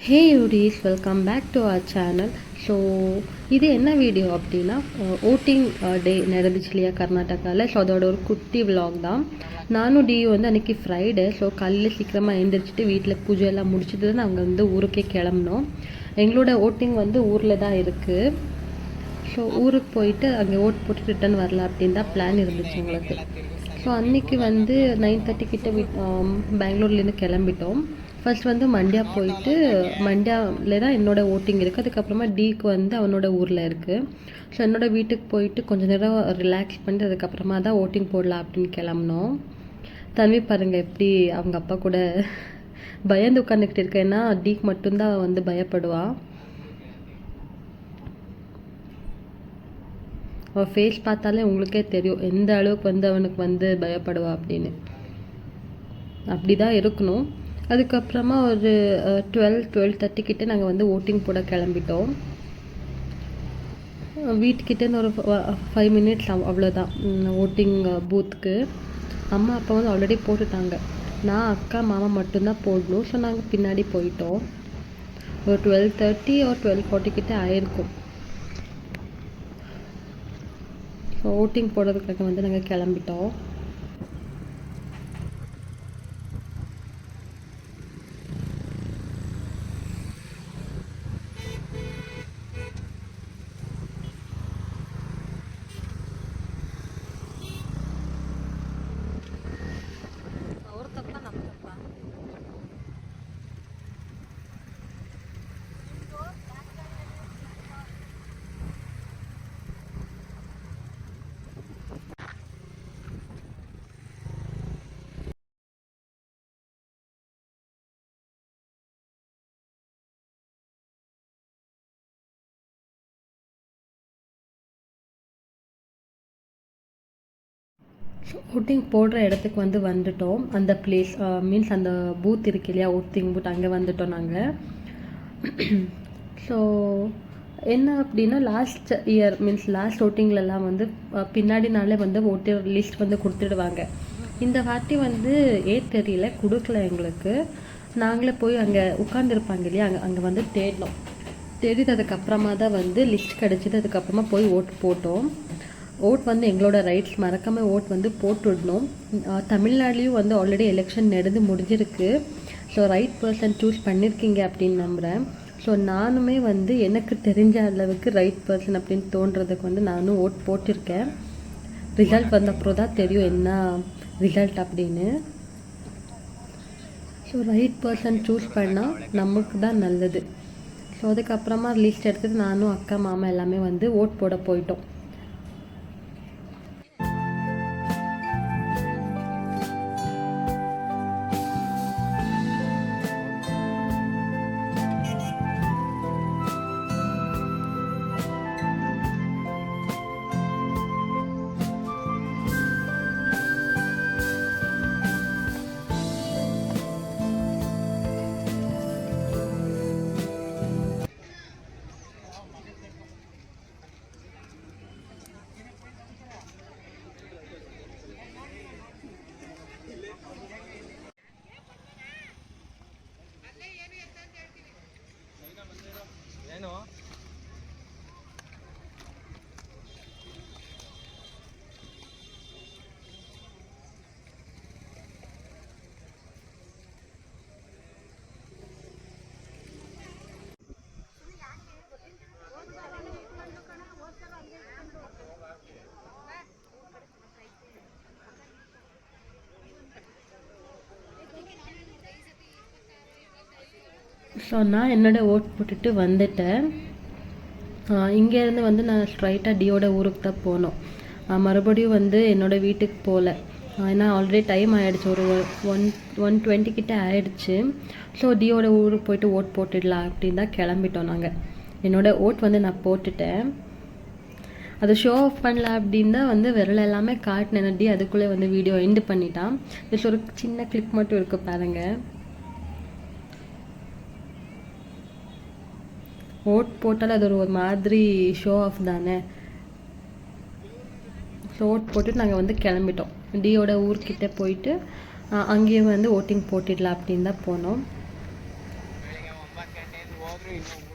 ஹே யூடிஸ், welcome back to our channel. So இது என்ன வீடியோ அப்படின்னா, ஓட்டிங் டே நடந்துச்சு இல்லையா கர்நாடகாவில். ஸோ அதோட ஒரு குட்டி விலாக் தான். நானும் டி வந்து அன்றைக்கி ஃப்ரைடே. ஸோ காலையில் சீக்கிரமாக எழுந்திரிச்சிட்டு வீட்டில் பூஜை எல்லாம் முடிச்சுட்டு தான் நாங்கள் வந்து ஊருக்கே கிளம்பினோம். எங்களோட ஓட்டிங் வந்து ஊரில் தான் இருக்குது. ஸோ ஊருக்கு போயிட்டு அங்கே ஓட் போட்டு ரிட்டன் வரலாம் அப்படின்னு தான் பிளான் இருந்துச்சு எங்களுக்கு. ஸோ அன்றைக்கி வந்து 9:30 கிட்ட பெங்களூர்லேருந்து கிளம்பிட்டோம். ஃபர்ஸ்ட் வந்து மண்டியா போயிட்டு, மண்டியாவில் தான் என்னோடய ஓட்டிங் இருக்குது. அதுக்கப்புறமா டீக்கு வந்து அவனோட ஊரில் இருக்குது. ஸோ என்னோடய வீட்டுக்கு போயிட்டு கொஞ்சம் நேரம் ரிலாக்ஸ் பண்ணிட்டு அதுக்கப்புறமா தான் ஓட்டிங் போடலாம் அப்படின்னு கிளம்புனோம். தன்வி பாருங்கள் எப்படி அவங்க அப்பா கூட பயந்து உட்காந்துக்கிட்டு இருக்கேன். ஏன்னா டீக்கு மட்டும்தான் வந்து பயப்படுவான். அவன் ஃபேஸ் பார்த்தாலே உங்களுக்கே தெரியும் எந்த அளவுக்கு வந்து அவனுக்கு வந்து பயப்படுவா அப்படின்னு. அப்படி தான் இருக்கணும். அதுக்கப்புறமா ஒரு 12:30 கிட்டே நாங்கள் வந்து ஓட்டிங் போட கிளம்பிட்டோம். வீட்டுக்கிட்டேன்னு ஒரு 5 மினிட்ஸ் அவ்வளோதான் ஓட்டிங் பூத்துக்கு. அம்மா அப்பா வந்து ஆல்ரெடி போட்டுட்டாங்க. நான் அக்கா மாமா மட்டும்தான் போடணும். ஸோ நாங்கள் பின்னாடி போயிட்டோம். ஒரு 12:30 ஒரு 12:40 கிட்டே ஆயிருக்கும். ஸோ ஓட்டிங் போடுறதுக்காக வந்து நாங்கள் கிளம்பிட்டோம். ஓட்டிங் போடுற இடத்துக்கு வந்து வந்துட்டோம். அந்த பிளேஸ் மீன்ஸ் அந்த பூத் இருக்கு இல்லையா, ஓட்டிங் பூத், அங்கே வந்துட்டோம் நாங்கள். ஸோ என்ன அப்படின்னா, லாஸ்ட் இயர் மீன்ஸ் லாஸ்ட் ஓட்டிங்லலாம் வந்து பின்னாடி நாளே வந்து ஓட்டர் லிஸ்ட் வந்து கொடுத்துடுவாங்க. இந்த வாட்டி வந்து தெரியல, கொடுக்கல எங்களுக்கு. நாங்களே போய் அங்கே உட்காந்துருப்பாங்க இல்லையா, அங்கே வந்து தேடினோம். தேடினதுக்கப்புறமா தான் வந்து லிஸ்ட் கிடச்சிது. அதுக்கப்புறமா போய் ஓட்டு போட்டோம். ஓட் வந்து எங்களோட ரைட்ஸ், மறக்காமல் ஓட் வந்து போட்டுடணும். தமிழ்நாடுலேயும் வந்து ஆல்ரெடி எலெக்ஷன் நடந்து முடிஞ்சிருக்கு. ஸோ ரைட் பர்சன் சூஸ் பண்ணியிருக்கீங்க அப்படின்னு நம்புகிறேன். ஸோ நானுமே வந்து எனக்கு தெரிஞ்ச அளவுக்கு ரைட் பர்சன் அப்படின்னு தோன்றதுக்கு வந்து நானும் ஓட் போட்டிருக்கேன். ரிசல்ட் வந்த அப்புறம் தான் தெரியும் என்ன ரிசல்ட் அப்படின்னு. ஸோ ரைட் பர்சன் சூஸ் பண்ணால் நமக்கு தான் நல்லது. ஸோ அதுக்கப்புறமா லிஸ்ட் எடுத்துகிட்டு நானும் அக்கா மாமா எல்லாமே வந்து ஓட் போட போயிட்டோம். ஸோ நான் என்னோடய ஓட் போட்டுட்டு வந்துட்டேன். இங்கேருந்து வந்து நான் ஸ்ட்ரைட்டாக டியோட ஊருக்கு தான் போனோம். மறுபடியும் வந்து என்னோடய வீட்டுக்கு போகல. ஏன்னா ஆல்ரெடி டைம் ஆகிடுச்சு, ஒரு 1:20 கிட்டே ஆகிடுச்சு. ஸோ டியோட ஊருக்கு போயிட்டு ஓட் போட்டுடலாம் அப்படின்னு தான் கிளம்பிட்டோம் நாங்கள். என்னோடய ஓட் வந்து நான் போட்டுட்டேன். அதை ஷோ ஆஃப் பண்ணல அப்படின்னு தான் வந்து விரல் எல்லாமே காட்டினேன். டி அதுக்குள்ளே வந்து வீடியோ எண்டு பண்ணிட்டான். ஜஸ்ட் ஒரு சின்ன கிளிப் மட்டும் இருக்குது பாருங்கள். ஓட் போட்டால் அது ஒரு மாதிரி ஷோ ஆஃப் தானே. ஸோ ஓட் போட்டு நாங்கள் வந்து கிளம்பிட்டோம். டியோட ஊர்கிட்ட போயிட்டு அங்கேயும் வந்து ஓட்டிங் போட்டிடலாம் அப்படின்னு தான் போனோம். இன்னும்